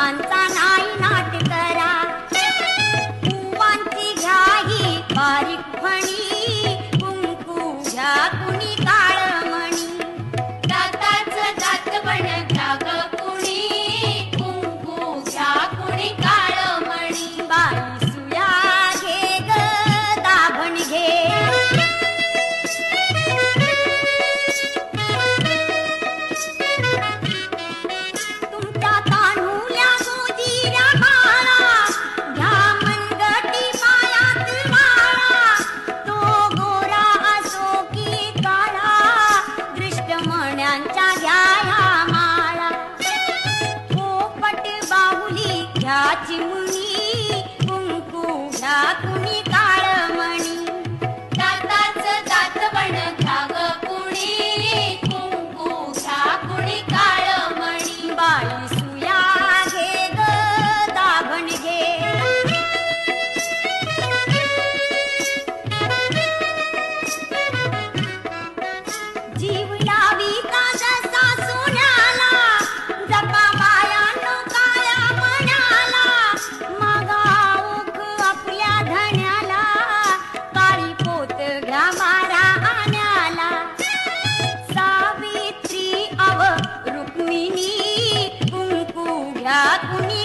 फुलांचा नाही नाट करा, फुवांची घ्या ही बारीक फणी, कुंकू घ्या कुणी काळमणी. दाताचं दातवण घ्या ग कुणी, कुंकू घ्या कुणी काळमणी. बाई सुया घे ग दाभण घे, तुमच्या तान्हुल्या गोजिऱ्या बाळा, घ्या मनगटी पायात माळा. तो गोरा असो की काळा, दृष्टमण्यांच्या घ्या ह्या माळा. पोपट बाहुली घ्या चिमुणी, कुंकू घ्या कुणी काळमणी. दाताचं दातवण घ्या ग कुणी, कुंकू घ्या कुणी काळमणी. बाई सुया घे ग दाभण घे, जीव लाविता जसा सोन्याला, जपा बायानो काळ्या मण्याला. मागा ओख आपल्या धण्याला, काळी पोत घ्या मारा आण्याला. सावित्री अव रुक्मिणी, कुंकू घ्या कुणी